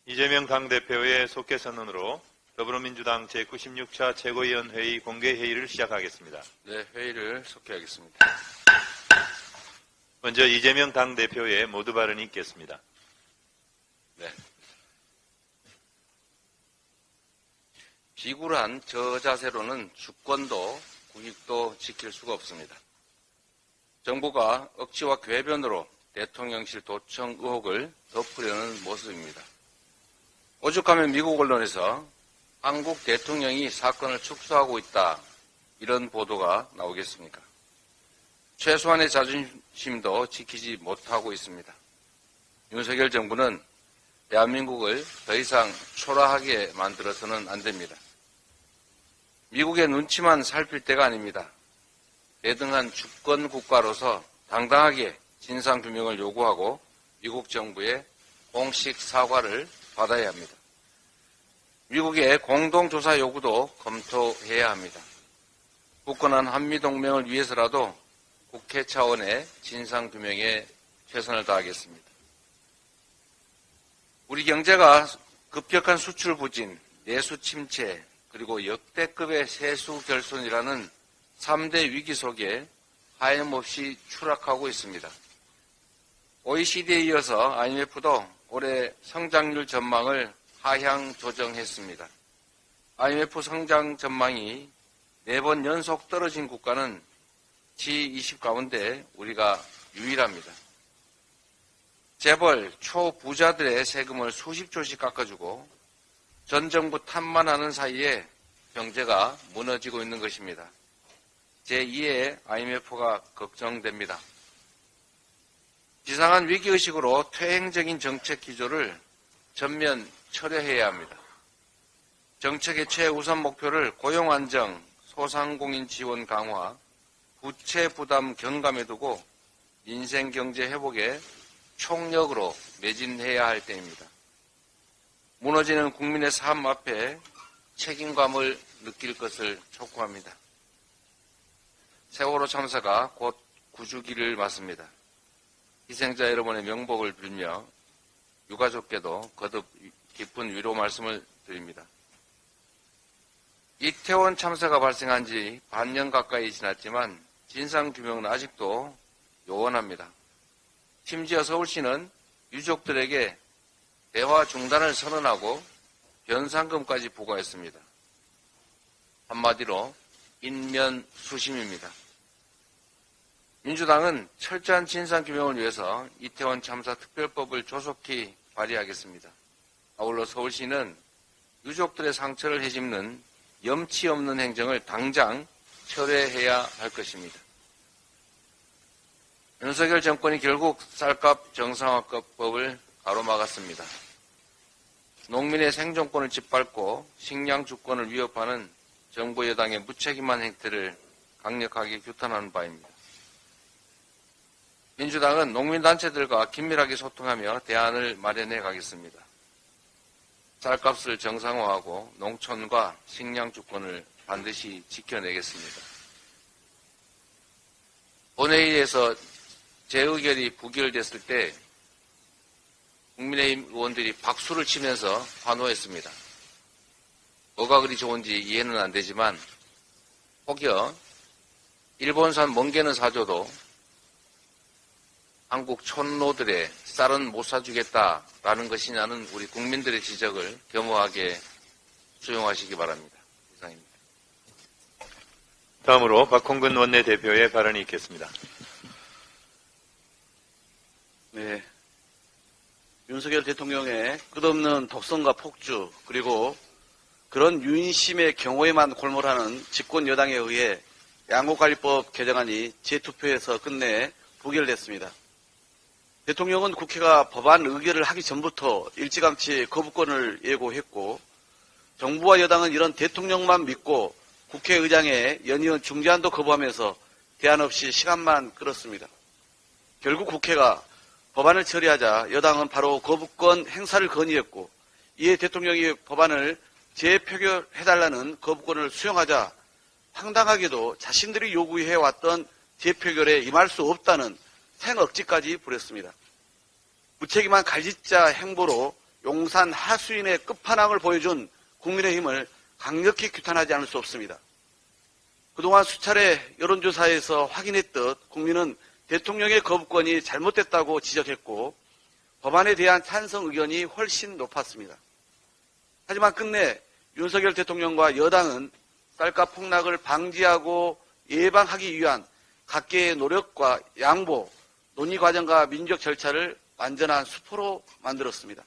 이재명 당대표의 속개 선언으로 더불어민주당 제96차 최고위원회의 공개회의를 시작하겠습니다. 네, 회의를 속개하겠습니다. 먼저 이재명 당대표의 모두 발언이 있겠습니다. 네. 비굴한 저 자세로는 주권도 국익도 지킬 수가 없습니다. 정부가 억지와 궤변으로 대통령실 도청 의혹을 덮으려는 모습입니다. 오죽하면 미국 언론에서 한국 대통령이 사건을 축소하고 있다, 이런 보도가 나오겠습니까? 최소한의 자존심도 지키지 못하고 있습니다. 윤석열 정부는 대한민국을 더 이상 초라하게 만들어서는 안 됩니다. 미국의 눈치만 살필 때가 아닙니다. 대등한 주권 국가로서 당당하게 진상규명을 요구하고 미국 정부의 공식 사과를 받아야 합니다. 미국의 공동조사 요구도 검토해야 합니다. 굳건한 한미동맹을 위해서라도 국회 차원의 진상규명에 최선을 다하겠습니다. 우리 경제가 급격한 수출 부진, 내수 침체, 그리고 역대급의 세수 결손이라는 3대 위기 속에 하염없이 추락하고 있습니다. OECD에 이어서 IMF도 올해 성장률 전망을 하향 조정했습니다. IMF 성장 전망이 4번 연속 떨어진 국가는 G20 가운데 우리가 유일합니다. 재벌, 초부자들의 세금을 수십 조씩 깎아주고 전 정부 탓만 하는 사이에 경제가 무너지고 있는 것입니다. 제2의 IMF가 걱정됩니다. 비상한 위기의식으로 퇴행적인 정책 기조를 전면 철회해야 합니다. 정책의 최우선 목표를 고용 안정, 소상공인 지원 강화, 부채 부담 경감에 두고 민생 경제 회복에 총력으로 매진해야 할 때입니다. 무너지는 국민의 삶 앞에 책임감을 느낄 것을 촉구합니다. 세월호 참사가 곧 9주기를 맞습니다. 희생자 여러분의 명복을 빌며 유가족께도 거듭 깊은 위로 말씀을 드립니다. 이태원 참사가 발생한 지 반년 가까이 지났지만 진상규명은 아직도 요원합니다. 심지어 서울시는 유족들에게 대화 중단을 선언하고 변상금까지 부과했습니다. 한마디로 인면수심입니다. 민주당은 철저한 진상규명을 위해서 이태원 참사 특별법을 조속히 발의하겠습니다. 아울러 서울시는 유족들의 상처를 헤집는 염치 없는 행정을 당장 철회해야 할 것입니다. 윤석열 정권이 결국 쌀값 정상화법을 가로막았습니다. 농민의 생존권을 짓밟고 식량 주권을 위협하는 정부 여당의 무책임한 행태를 강력하게 규탄하는 바입니다. 민주당은 농민단체들과 긴밀하게 소통하며 대안을 마련해 가겠습니다. 쌀값을 정상화하고 농촌과 식량 주권을 반드시 지켜내겠습니다. 본회의에서 제 의결이 부결됐을 때 국민의힘 의원들이 박수를 치면서 환호했습니다. 뭐가 그리 좋은지 이해는 안 되지만 혹여 일본산 멍게는 사줘도 한국 촌노들의 쌀은 못 사주겠다라는 것이냐는 우리 국민들의 지적을 겸허하게 수용하시기 바랍니다. 이상입니다. 다음으로 박홍근 원내대표의 발언이 있겠습니다. 네. 윤석열 대통령의 끝없는 독선과 폭주, 그리고 그런 윤심의 경우에만 골몰하는 집권 여당에 의해 양곡관리법 개정안이 재투표에서 끝내 부결됐습니다. 대통령은 국회가 법안 의결을 하기 전부터 일찌감치 거부권을 예고했고, 정부와 여당은 이런 대통령만 믿고 국회의장의 연이은 중재안도 거부하면서 대안 없이 시간만 끌었습니다. 결국 국회가 법안을 처리하자 여당은 바로 거부권 행사를 건의했고, 이에 대통령이 법안을 재표결해달라는 거부권을 수용하자 황당하게도 자신들이 요구해왔던 재표결에 임할 수 없다는 생억지까지 부렸습니다. 무책임한 갈짓자 행보로 용산 하수인의 끝판왕을 보여준 국민의힘을 강력히 규탄하지 않을 수 없습니다. 그동안 수차례 여론조사에서 확인했듯 국민은 대통령의 거부권이 잘못됐다고 지적했고 법안에 대한 찬성 의견이 훨씬 높았습니다. 하지만 끝내 윤석열 대통령과 여당은 쌀값 폭락을 방지하고 예방하기 위한 각계의 노력과 양보, 논의 과정과 민주적 절차를 완전한 수포로 만들었습니다.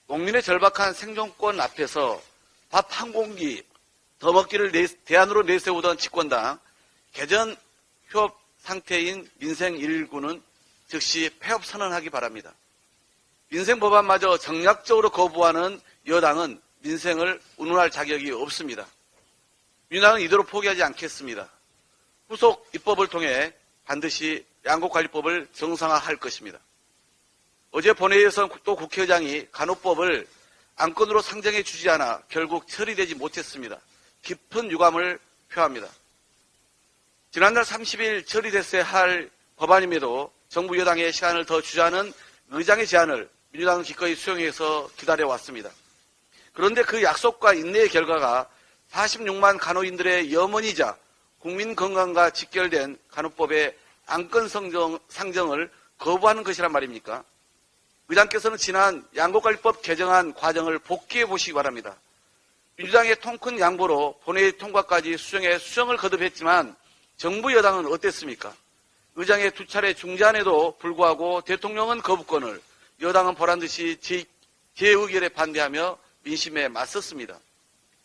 농민의 절박한 생존권 앞에서 밥 한 공기 더 먹기를 대안으로 내세우던 집권당 개전 휴업 상태인 민생 119는 즉시 폐업 선언하기 바랍니다. 민생 법안마저 정략적으로 거부하는 여당은 민생을 운운할 자격이 없습니다. 민주당은 이대로 포기하지 않겠습니다. 후속 입법을 통해 반드시 양곡관리법을 정상화할 것입니다. 어제 본회의에서 또 국회의장이 간호법을 안건으로 상정해 주지 않아 결국 처리되지 못했습니다. 깊은 유감을 표합니다. 지난달 30일 처리됐어야 할 법안임에도 정부 여당의 시간을 더 주자는 의장의 제안을 민주당은 기꺼이 수용해서 기다려왔습니다. 그런데 그 약속과 인내의 결과가 46만 간호인들의 염원이자 국민 건강과 직결된 간호법의 안건 상정을 거부하는 것이란 말입니까? 의장께서는 지난 양곡관리법 개정안 과정을 복귀해 보시기 바랍니다. 민주당의 통큰 양보로 본회의 통과까지 수정을 거듭했지만 정부 여당은 어땠습니까? 의장의 두 차례 중재안에도 불구하고 대통령은 거부권을, 여당은 보란듯이 재의결에 반대하며 민심에 맞섰습니다.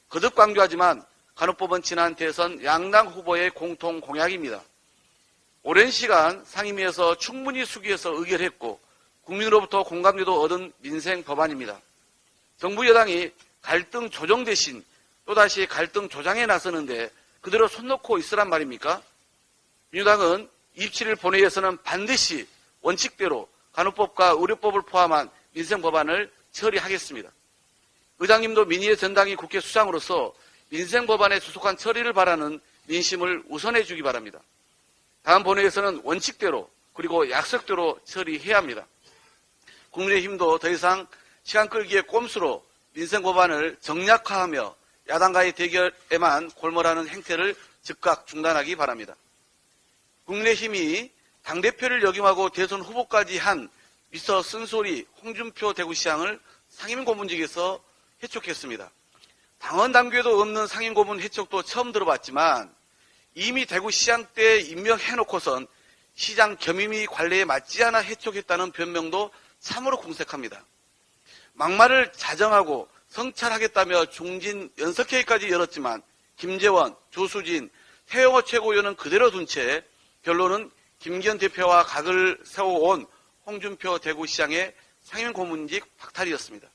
거듭 강조하지만 간호법은 지난 대선 양당 후보의 공통 공약입니다. 오랜 시간 상임위에서 충분히 숙의해서 의결했고 국민으로부터 공감대도 얻은 민생 법안입니다. 정부 여당이 갈등 조정 대신 또다시 갈등 조장에 나서는데 그대로 손 놓고 있으란 말입니까? 민주당은 27일 본회의에서는 반드시 원칙대로 간호법과 의료법을 포함한 민생 법안을 처리하겠습니다. 의장님도 민의의 전당이 국회 수장으로서 민생 법안의 조속한 처리를 바라는 민심을 우선해 주기 바랍니다. 다음 본회의에서는 원칙대로 그리고 약속대로 처리해야 합니다. 국민의힘도 더 이상 시간 끌기의 꼼수로 민생 법안을 정략화하며 야당과의 대결에만 골몰하는 행태를 즉각 중단하기 바랍니다. 국민의힘이 당대표를 역임하고 대선 후보까지 한 미스터 쓴소리 홍준표 대구시장을 상임고문직에서 해촉했습니다. 당원 당규에도 없는 상임고문 해촉도 처음 들어봤지만 이미 대구시장 때 임명해놓고선 시장 겸임이 관례에 맞지 않아 해촉했다는 변명도 참으로 궁색합니다. 막말을 자정하고 성찰하겠다며 중진 연석회의까지 열었지만 김재원, 조수진, 태영호 최고위원은 그대로 둔 채 결론은 김기현 대표와 각을 세워온 홍준표 대구시장의 상임고문직 박탈이었습니다.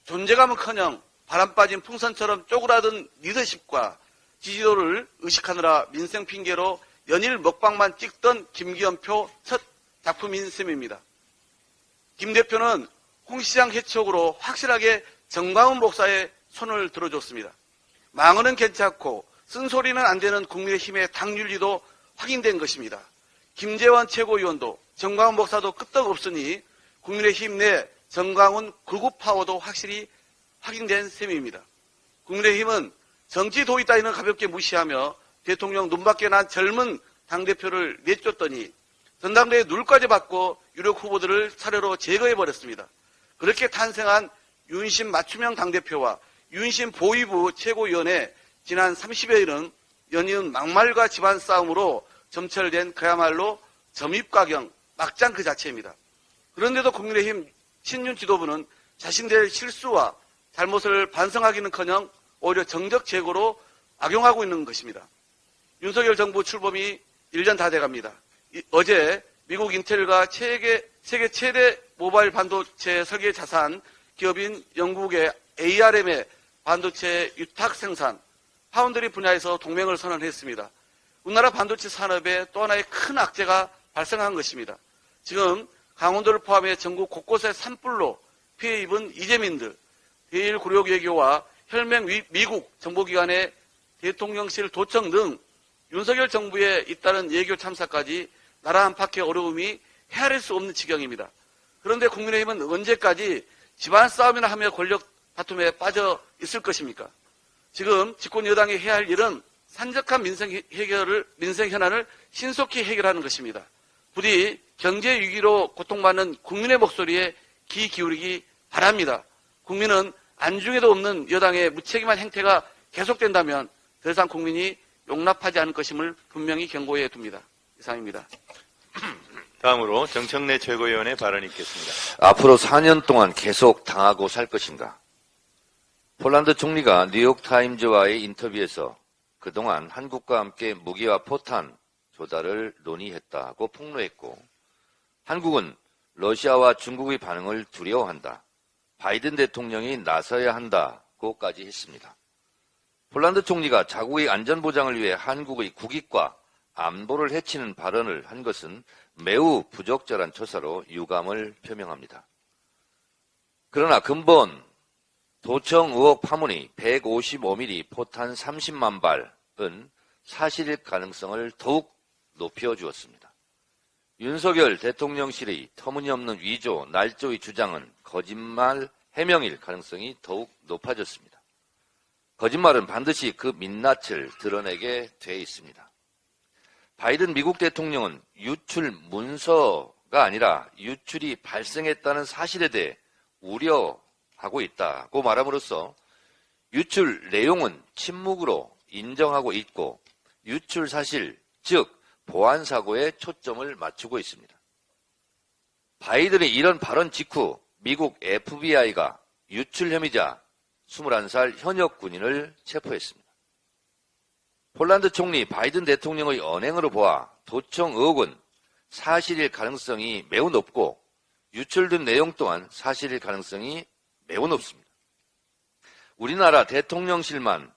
존재감은커녕 바람 빠진 풍선처럼 쪼그라든 리더십과 지지도를 의식하느라 민생 핑계로 연일 먹방만 찍던 김기현표 첫 작품인 셈입니다. 김 대표는 홍 시장 해촉으로 확실하게 정광훈 목사의 손을 들어줬습니다. 망언은 괜찮고 쓴소리는 안 되는 국민의힘의 당윤리도 확인된 것입니다. 김재원 최고위원도 정광훈 목사도 끄떡없으니 국민의힘 내 정광훈 극우 파워도 확실히 확인된 셈입니다. 국민의힘은 정치 도의 따위는 가볍게 무시하며 대통령 눈밖에 난 젊은 당대표를 내쫓더니 전당대회 룰까지 받고 유력 후보들을 차례로 제거해버렸습니다. 그렇게 탄생한 윤심 맞춤형 당대표와 윤심 보위부 최고위원회 지난 30여일은 연이은 막말과 집안 싸움으로 점철된 그야말로 점입가경 막장 그 자체입니다. 그런데도 국민의힘 친윤 지도부는 자신들의 실수와 잘못을 반성하기는커녕 오히려 정적 제고로 악용하고 있는 것입니다. 윤석열 정부 출범이 1년 다 돼갑니다. 어제 미국 인텔과 세계 최대 모바일 반도체 설계 자산 기업인 영국의 ARM의 반도체 유탁 생산, 파운드리 분야에서 동맹을 선언했습니다. 우리나라 반도체 산업에 또 하나의 큰 악재가 발생한 것입니다. 지금 강원도를 포함해 전국 곳곳에 산불로 피해 입은 이재민들, 제1구력외교와 혈맹 미국 정보기관의 대통령실 도청 등 윤석열 정부에 잇따른 외교 참사까지 나라 안팎의 어려움이 헤아릴 수 없는 지경입니다. 그런데 국민의힘은 언제까지 집안 싸움이나 하며 권력 다툼에 빠져 있을 것입니까? 지금 집권 여당이 해야 할 일은 산적한 민생 현안을 신속히 해결하는 것입니다. 부디 경제 위기로 고통받는 국민의 목소리에 귀 기울이기 바랍니다. 국민은 안중에도 없는 여당의 무책임한 행태가 계속된다면 더 이상 국민이 용납하지 않을 것임을 분명히 경고해 둡니다. 이상입니다. 다음으로 정청래 최고위원의 발언이 있겠습니다. 앞으로 4년 동안 계속 당하고 살 것인가? 폴란드 총리가 뉴욕타임즈와의 인터뷰에서 그동안 한국과 함께 무기와 포탄 조달을 논의했다고 폭로했고, 한국은 러시아와 중국의 반응을 두려워한다. 바이든 대통령이 나서야 한다고까지 했습니다. 폴란드 총리가 자국의 안전보장을 위해 한국의 국익과 안보를 해치는 발언을 한 것은 매우 부적절한 처사로 유감을 표명합니다. 그러나 근본 도청 의혹 파문이 155mm 포탄 30만 발은 사실일 가능성을 더욱 높여주었습니다. 윤석열 대통령실의 터무니없는 위조, 날조의 주장은 거짓말 해명일 가능성이 더욱 높아졌습니다. 거짓말은 반드시 그 민낯을 드러내게 돼 있습니다. 바이든 미국 대통령은 유출 문서가 아니라 유출이 발생했다는 사실에 대해 우려하고 있다고 말함으로써 유출 내용은 침묵으로 인정하고 있고 유출 사실, 즉 보안사고에 초점을 맞추고 있습니다. 바이든의 이런 발언 직후 미국 FBI가 유출 혐의자 21살 현역 군인을 체포했습니다. 폴란드 총리 바이든 대통령의 언행으로 보아 도청 의혹은 사실일 가능성이 매우 높고 유출된 내용 또한 사실일 가능성이 매우 높습니다. 우리나라 대통령실만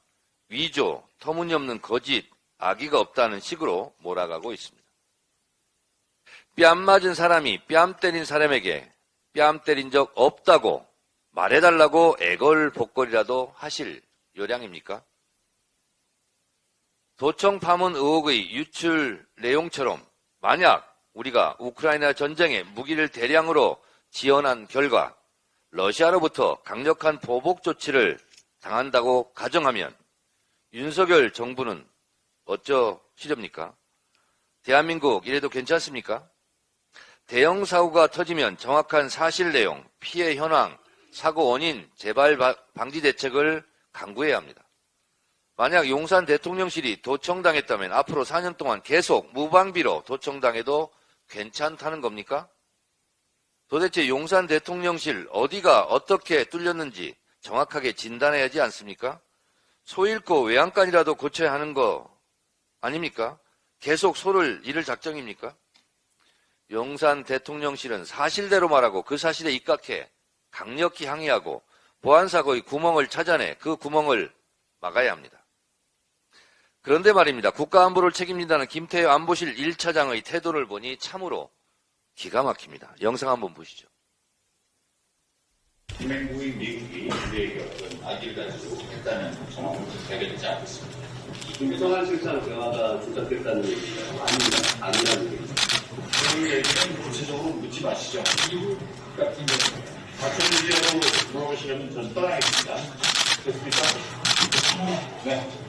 위조, 터무니없는 거짓, 악의가 없다는 식으로 몰아가고 있습니다. 뺨 맞은 사람이 뺨 때린 사람에게 뺨 때린 적 없다고 말해달라고 애걸복걸이라도 하실 요량입니까? 도청 파문 의혹의 유출 내용처럼 만약 우리가 우크라이나 전쟁에 무기를 대량으로 지원한 결과 러시아로부터 강력한 보복 조치를 당한다고 가정하면 윤석열 정부는 어쩌시렵니까? 대한민국 이래도 괜찮습니까? 대형 사고가 터지면 정확한 사실 내용, 피해 현황, 사고 원인, 재발 방지 대책을 강구해야 합니다. 만약 용산 대통령실이 도청당했다면 앞으로 4년 동안 계속 무방비로 도청당해도 괜찮다는 겁니까? 도대체 용산 대통령실 어디가 어떻게 뚫렸는지 정확하게 진단해야 하지 않습니까? 소 잃고 외양간이라도 고쳐야 하는 거 아닙니까? 계속 소를 잃을 작정입니까? 용산 대통령실은 사실대로 말하고 그 사실에 입각해 강력히 항의하고 보안사고의 구멍을 찾아내 그 구멍을 막아야 합니다. 그런데 말입니다. 국가안보를 책임진다는 김태효 안보실 1차장의 태도를 보니 참으로 기가 막힙니다. 영상 한번 보시죠. 동맹국인 미국이 우리에게 어떤 악의를 가지고 했다는 정황은 밝혀지지 않겠습니다. 김성한 실장 대화가 조작됐다는 얘기가 아닙니다. 아니라는 얘기죠. 그 얘기는 구체적으로 묻지 마시죠. 미국 같은 경우는 같은 문제로 물어보시려면 전 떠나겠습니다. 됐습니까? 네.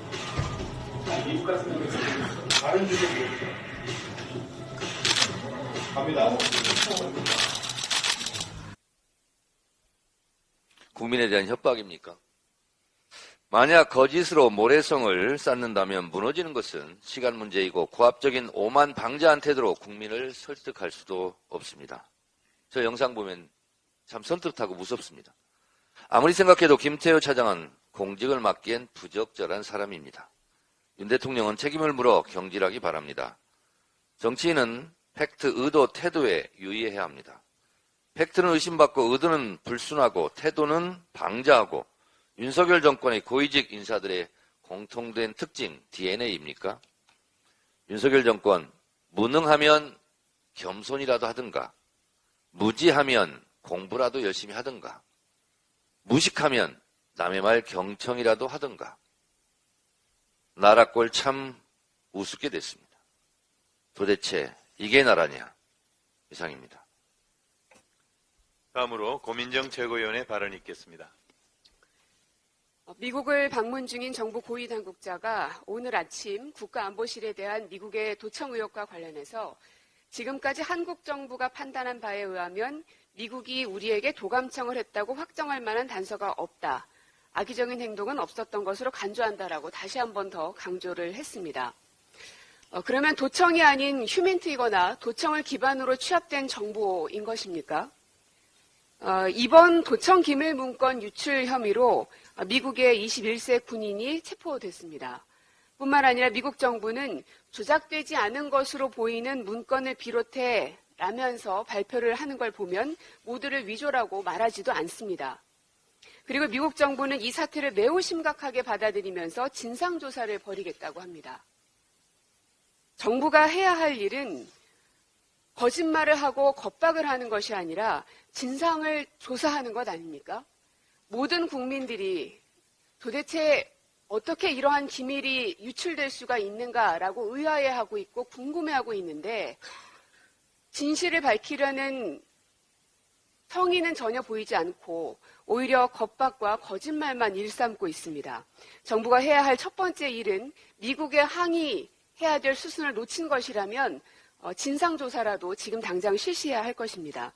미국 같은 경우는 다른 주제 물어보죠. 갑니다. 국민에 대한 협박입니까? 만약 거짓으로 모래성을 쌓는다면 무너지는 것은 시간 문제이고 고압적인 오만 방자한 태도로 국민을 설득할 수도 없습니다. 저 영상 보면 참 선뜻하고 무섭습니다. 아무리 생각해도 김태효 차장은 공직을 맡기엔 부적절한 사람입니다. 윤 대통령은 책임을 물어 경질하기 바랍니다. 정치인은 팩트, 의도, 태도에 유의해야 합니다. 팩트는 의심받고 의도는 불순하고 태도는 방자하고 윤석열 정권의 고위직 인사들의 공통된 특징 DNA입니까? 윤석열 정권 무능하면 겸손이라도 하든가 무지하면 공부라도 열심히 하든가 무식하면 남의 말 경청이라도 하든가 나라 꼴 참 우습게 됐습니다. 도대체 이게 나라냐? 이상입니다. 다음으로 고민정 최고위원의 발언이 있겠습니다. 미국을 방문 중인 정부 고위 당국자가 오늘 아침 국가안보실에 대한 미국의 도청 의혹과 관련해서 지금까지 한국 정부가 판단한 바에 의하면 미국이 우리에게 도감청을 했다고 확정할 만한 단서가 없다. 악의적인 행동은 없었던 것으로 간주한다라고 다시 한 번 더 강조를 했습니다. 그러면 도청이 아닌 휴민트이거나 도청을 기반으로 취합된 정보인 것입니까? 이번 도청 기밀 문건 유출 혐의로 미국의 21세 군인이 체포됐습니다. 뿐만 아니라 미국 정부는 조작되지 않은 것으로 보이는 문건을 비롯해 라면서 발표를 하는 걸 보면 모두를 위조라고 말하지도 않습니다. 그리고 미국 정부는 이 사태를 매우 심각하게 받아들이면서 진상조사를 벌이겠다고 합니다. 정부가 해야 할 일은 거짓말을 하고 겁박을 하는 것이 아니라 진상을 조사하는 것 아닙니까? 모든 국민들이 도대체 어떻게 이러한 기밀이 유출될 수가 있는가라고 의아해하고 있고 궁금해하고 있는데 진실을 밝히려는 성의는 전혀 보이지 않고 오히려 겁박과 거짓말만 일삼고 있습니다. 정부가 해야 할 첫 번째 일은 미국에 항의해야 될 수순을 놓친 것이라면 진상조사라도 지금 당장 실시해야 할 것입니다.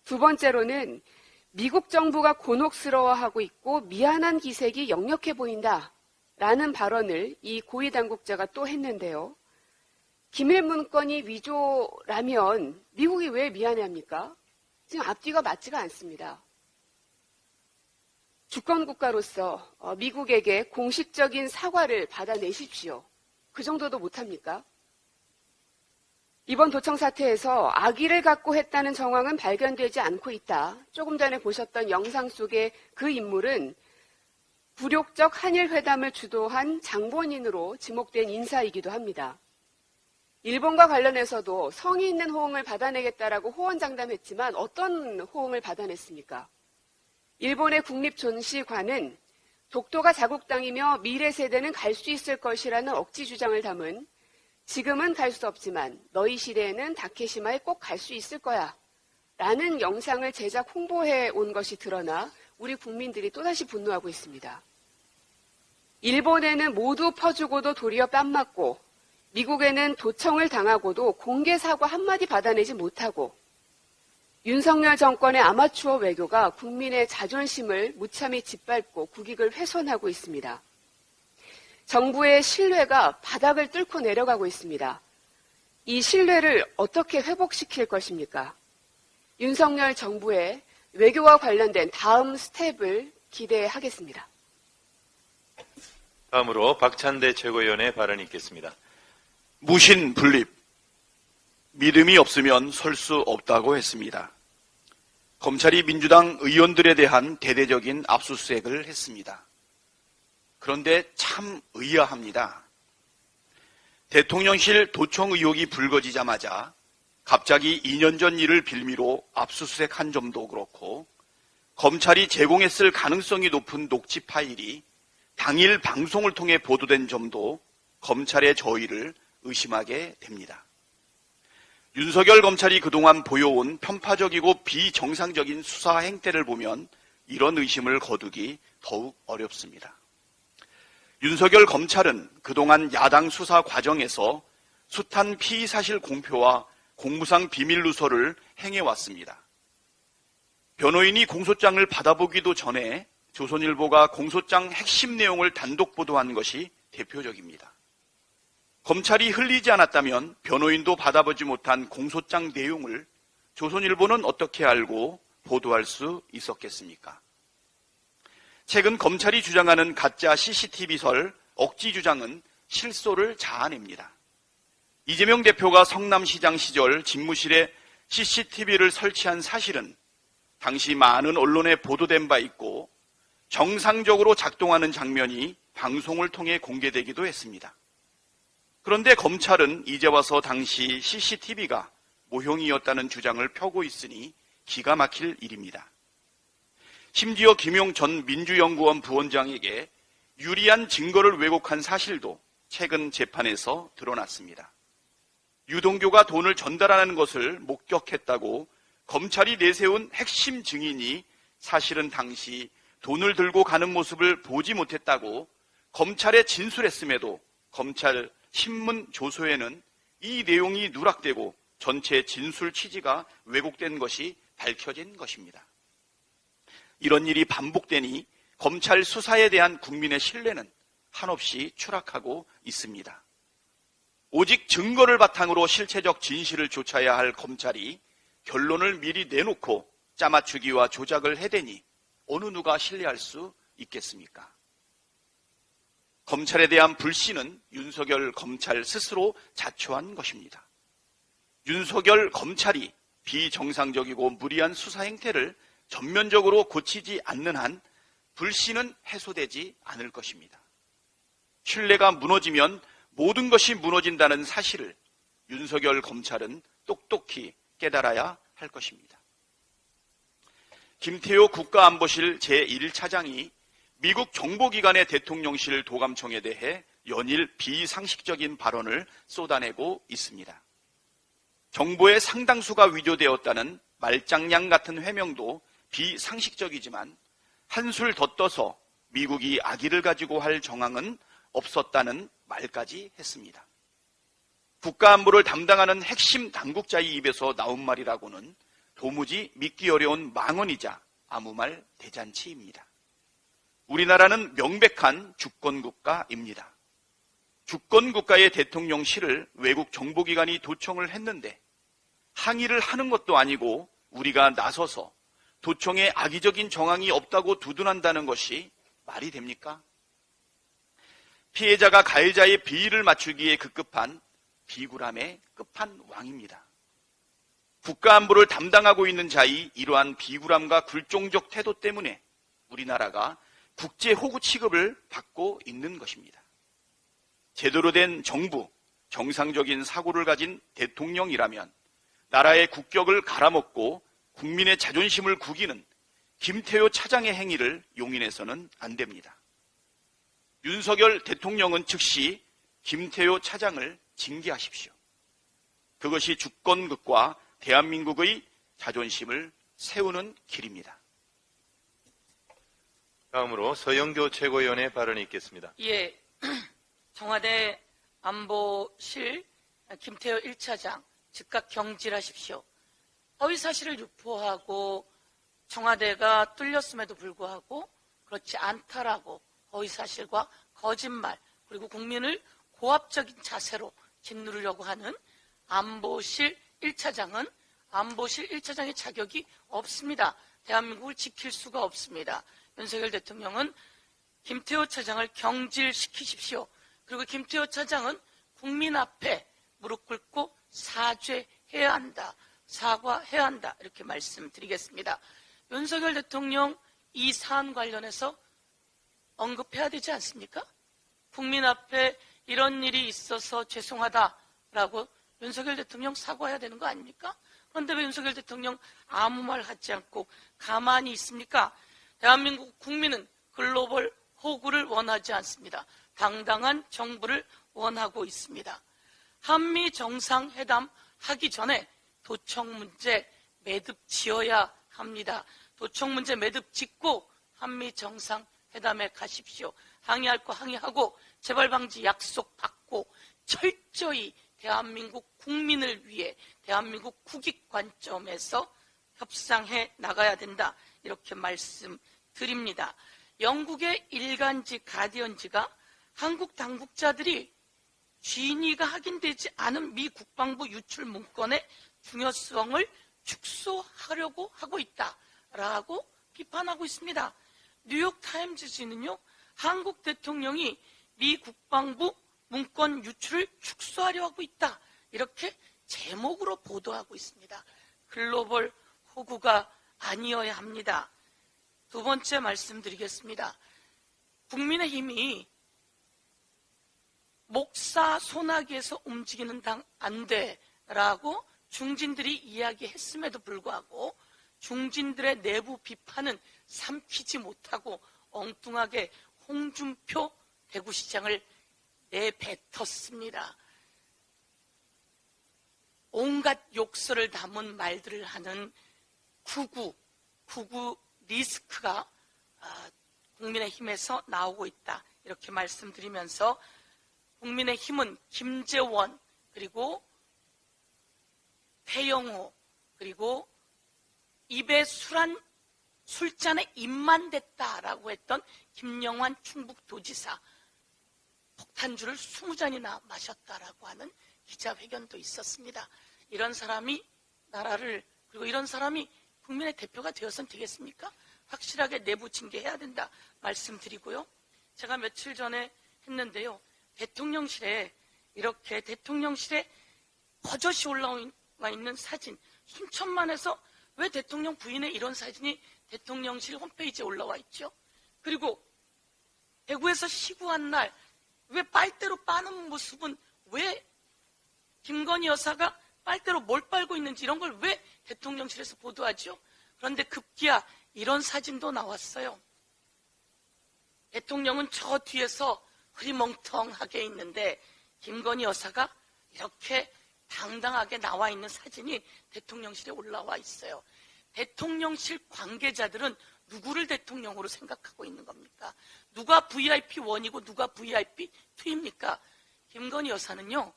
두 번째로는 미국 정부가 곤혹스러워하고 있고 미안한 기색이 역력해 보인다라는 발언을 이 고위 당국자가 또 했는데요. 기밀 문건이 위조라면 미국이 왜 미안해합니까? 지금 앞뒤가 맞지가 않습니다. 주권국가로서 미국에게 공식적인 사과를 받아내십시오. 그 정도도 못합니까? 이번 도청 사태에서 악의를 갖고 했다는 정황은 발견되지 않고 있다. 조금 전에 보셨던 영상 속의 그 인물은 굴욕적 한일회담을 주도한 장본인으로 지목된 인사이기도 합니다. 일본과 관련해서도 성의 있는 호응을 받아내겠다라고 호언장담했지만 어떤 호응을 받아냈습니까? 일본의 국립존시관은 독도가 자국땅이며 미래 세대는 갈 수 있을 것이라는 억지 주장을 담은 지금은 갈 수 없지만 너희 시대에는 다케시마에 꼭 갈 수 있을 거야 라는 영상을 제작 홍보해 온 것이 드러나 우리 국민들이 또다시 분노하고 있습니다. 일본에는 모두 퍼주고도 도리어 뺨맞고 미국에는 도청을 당하고도 공개 사과 한마디 받아내지 못하고 윤석열 정권의 아마추어 외교가 국민의 자존심을 무참히 짓밟고 국익을 훼손하고 있습니다. 정부의 신뢰가 바닥을 뚫고 내려가고 있습니다. 이 신뢰를 어떻게 회복시킬 것입니까? 윤석열 정부의 외교와 관련된 다음 스텝을 기대하겠습니다. 다음으로 박찬대 최고위원의 발언이 있겠습니다. 무신 분립, 믿음이 없으면 설 수 없다고 했습니다. 검찰이 민주당 의원들에 대한 대대적인 압수수색을 했습니다. 그런데 참 의아합니다. 대통령실 도청 의혹이 불거지자마자 갑자기 2년 전 일을 빌미로 압수수색한 점도 그렇고 검찰이 제공했을 가능성이 높은 녹취 파일이 당일 방송을 통해 보도된 점도 검찰의 저의를 의심하게 됩니다. 윤석열 검찰이 그동안 보여온 편파적이고 비정상적인 수사 행태를 보면 이런 의심을 거두기 더욱 어렵습니다. 윤석열 검찰은 그동안 야당 수사 과정에서 숱한 피의사실 공표와 공무상 비밀 누설을 행해왔습니다. 변호인이 공소장을 받아보기도 전에 조선일보가 공소장 핵심 내용을 단독 보도한 것이 대표적입니다. 검찰이 흘리지 않았다면 변호인도 받아보지 못한 공소장 내용을 조선일보는 어떻게 알고 보도할 수 있었겠습니까? 최근 검찰이 주장하는 가짜 CCTV설 억지 주장은 실소를 자아냅니다. 이재명 대표가 성남시장 시절 집무실에 CCTV를 설치한 사실은 당시 많은 언론에 보도된 바 있고 정상적으로 작동하는 장면이 방송을 통해 공개되기도 했습니다. 그런데 검찰은 이제 와서 당시 CCTV가 모형이었다는 주장을 펴고 있으니 기가 막힐 일입니다. 심지어 김용 전 민주연구원 부원장에게 유리한 증거를 왜곡한 사실도 최근 재판에서 드러났습니다. 유동규가 돈을 전달하는 것을 목격했다고 검찰이 내세운 핵심 증인이 사실은 당시 돈을 들고 가는 모습을 보지 못했다고 검찰에 진술했음에도 검찰 신문 조서에는 이 내용이 누락되고 전체 진술 취지가 왜곡된 것이 밝혀진 것입니다. 이런 일이 반복되니 검찰 수사에 대한 국민의 신뢰는 한없이 추락하고 있습니다. 오직 증거를 바탕으로 실체적 진실을 좇아야 할 검찰이 결론을 미리 내놓고 짜맞추기와 조작을 해대니 어느 누가 신뢰할 수 있겠습니까? 검찰에 대한 불신은 윤석열 검찰 스스로 자초한 것입니다. 윤석열 검찰이 비정상적이고 무리한 수사 행태를 전면적으로 고치지 않는 한 불신은 해소되지 않을 것입니다. 신뢰가 무너지면 모든 것이 무너진다는 사실을 윤석열 검찰은 똑똑히 깨달아야 할 것입니다. 김태효 국가안보실 제1차장이 미국 정보기관의 대통령실 도감청에 대해 연일 비상식적인 발언을 쏟아내고 있습니다. 정보의 상당수가 위조되었다는 말장량 같은 해명도 비상식적이지만 한술 더 떠서 미국이 악의를 가지고 할 정황은 없었다는 말까지 했습니다. 국가안보를 담당하는 핵심 당국자의 입에서 나온 말이라고는 도무지 믿기 어려운 망언이자 아무 말 대잔치입니다. 우리나라는 명백한 주권국가입니다. 주권국가의 대통령실을 외국 정보기관이 도청을 했는데 항의를 하는 것도 아니고 우리가 나서서 도청에 악의적인 정황이 없다고 두둔한다는 것이 말이 됩니까? 피해자가 가해자의 비위를 맞추기에 급급한 비굴함의 끝판왕입니다. 국가안보를 담당하고 있는 자의 이러한 비굴함과 굴종적 태도 때문에 우리나라가 국제 호구 취급을 받고 있는 것입니다. 제대로 된 정부, 정상적인 사고를 가진 대통령이라면 나라의 국격을 갈아먹고 국민의 자존심을 구기는 김태효 차장의 행위를 용인해서는 안 됩니다. 윤석열 대통령은 즉시 김태효 차장을 징계하십시오. 그것이 주권국과 대한민국의 자존심을 세우는 길입니다. 다음으로 서영교 최고위원의 발언이 있겠습니다. 예, 청와대 안보실 김태효 1차장 즉각 경질하십시오. 허위 사실을 유포하고 청와대가 뚫렸음에도 불구하고 그렇지 않다라고 허위 사실과 거짓말 그리고 국민을 고압적인 자세로 짓누르려고 하는 안보실 1차장은 안보실 1차장의 자격이 없습니다. 대한민국을 지킬 수가 없습니다. 윤석열 대통령은 김태효 차장을 경질시키십시오. 그리고 김태효 차장은 국민 앞에 무릎 꿇고 사죄해야 한다. 사과해야 한다. 이렇게 말씀드리겠습니다. 윤석열 대통령 이 사안 관련해서 언급해야 되지 않습니까? 국민 앞에 이런 일이 있어서 죄송하다라고 윤석열 대통령 사과해야 되는 거 아닙니까? 그런데 왜 윤석열 대통령 아무 말 하지 않고 가만히 있습니까? 대한민국 국민은 글로벌 호구를 원하지 않습니다. 당당한 정부를 원하고 있습니다. 한미 정상회담 하기 전에 도청 문제 매듭 지어야 합니다. 도청 문제 매듭 짓고 한미 정상회담에 가십시오. 항의할 거 항의하고 재발 방지 약속 받고 철저히 대한민국 국민을 위해 대한민국 국익 관점에서 협상해 나가야 된다. 이렇게 말씀드립니다. 영국의 일간지 가디언지가 한국 당국자들이 진위가 확인되지 않은 미 국방부 유출 문건의 중요성을 축소하려고 하고 있다라고 비판하고 있습니다. 뉴욕타임즈지는요, 한국 대통령이 미 국방부 문건 유출을 축소하려 하고 있다. 이렇게 제목으로 보도하고 있습니다. 글로벌 호구가 아니어야 합니다. 두 번째 말씀드리겠습니다. 국민의힘이 목사 소나기에서 움직이는 당 안 돼라고 중진들이 이야기했음에도 불구하고 중진들의 내부 비판은 삼키지 못하고 엉뚱하게 홍준표 대구시장을 내뱉었습니다. 온갖 욕설을 담은 말들을 하는 구구 리스크가 국민의힘에서 나오고 있다. 이렇게 말씀드리면서 국민의힘은 김재원 그리고 태영호 그리고 입에 술잔에 입만 댔다라고 했던 김영환 충북도지사 폭탄주를 20잔이나 마셨다라고 하는 기자회견도 있었습니다. 이런 사람이 나라를 그리고 이런 사람이 국민의 대표가 되어서는 되겠습니까? 확실하게 내부 징계해야 된다 말씀드리고요. 제가 며칠 전에 했는데요. 대통령실에 이렇게 대통령실에 버젓이 올라와 있는 사진 순천만에서 왜 대통령 부인의 이런 사진이 대통령실 홈페이지에 올라와 있죠? 그리고 대구에서 시구한 날 왜 빨대로 빠는 모습은 왜 김건희 여사가 빨대로 뭘 빨고 있는지 이런 걸 왜 대통령실에서 보도하죠? 그런데 급기야 이런 사진도 나왔어요. 대통령은 저 뒤에서 흐리멍텅하게 있는데 김건희 여사가 이렇게 당당하게 나와 있는 사진이 대통령실에 올라와 있어요. 대통령실 관계자들은 누구를 대통령으로 생각하고 있는 겁니까? 누가 VIP1이고 누가 VIP2입니까? 김건희 여사는요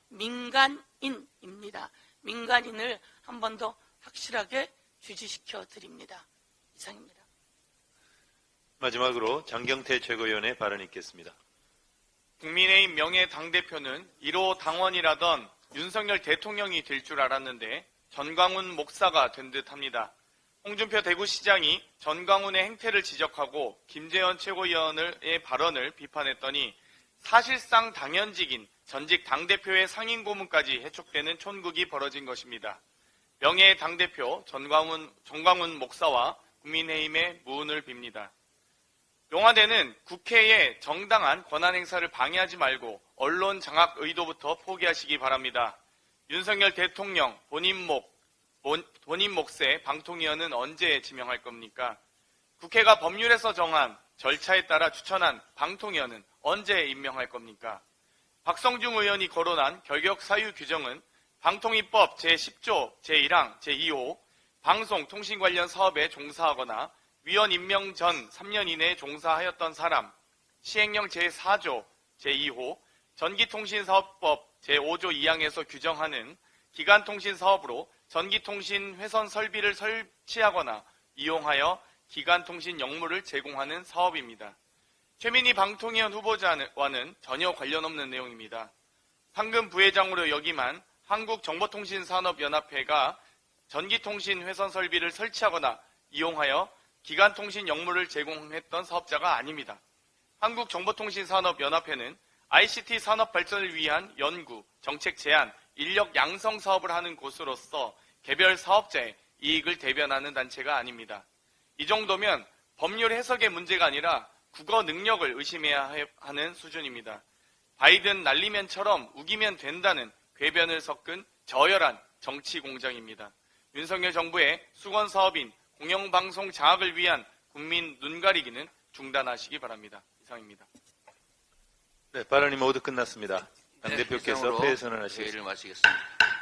민간인입니다. 민간인을 한 번 더 확실하게 주지시켜 드립니다. 이상입니다. 마지막으로 장경태 최고위원의 발언이 있겠습니다. 국민의힘 명예 당대표는 1호 당원이라던 윤석열 대통령이 될 줄 알았는데 전광훈 목사가 된 듯합니다. 홍준표 대구시장이 전광훈의 행태를 지적하고 김재원 최고위원의 발언을 비판했더니 사실상 당연직인 전직 당대표의 상임고문까지 해촉되는 촌극이 벌어진 것입니다. 명예 당대표 전광훈 목사와 국민의힘의 무운을 빕니다. 용화대는 국회의 정당한 권한행사를 방해하지 말고 언론 장악 의도부터 포기하시기 바랍니다. 윤석열 대통령 본인 몫의 방통위원은 언제 지명할 겁니까? 국회가 법률에서 정한 절차에 따라 추천한 방통위원은 언제 임명할 겁니까? 박성중 의원이 거론한 결격 사유 규정은 방통위법 제10조 제1항 제2호 방송 통신 관련 사업에 종사하거나 위원 임명 전 3년 이내에 종사하였던 사람, 시행령 제4조 제2호 전기통신사업법 제5조 2항에서 규정하는 기간통신사업으로 전기통신 회선 설비를 설치하거나 이용하여 기간통신 역물을 제공하는 사업입니다. 최민희 방통위원 후보자와는 전혀 관련 없는 내용입니다. 상금 부회장으로 역임한 한국정보통신산업연합회가 전기통신 회선 설비를 설치하거나 이용하여 기간통신 역물을 제공했던 사업자가 아닙니다. 한국정보통신산업연합회는 ICT 산업 발전을 위한 연구, 정책 제안, 인력 양성 사업을 하는 곳으로서 개별 사업자의 이익을 대변하는 단체가 아닙니다. 이 정도면 법률 해석의 문제가 아니라 국어 능력을 의심해야 하는 수준입니다. 바이든 날리면처럼 우기면 된다는 궤변을 섞은 저열한 정치 공장입니다. 윤석열 정부의 수건 사업인 공영방송 장악을 위한 국민 눈가리기는 중단하시기 바랍니다. 이상입니다. 네, 발언이 모두 끝났습니다. 당대표께서 이상으로 폐회 선언하시겠습니다. 회의를 마치겠습니다.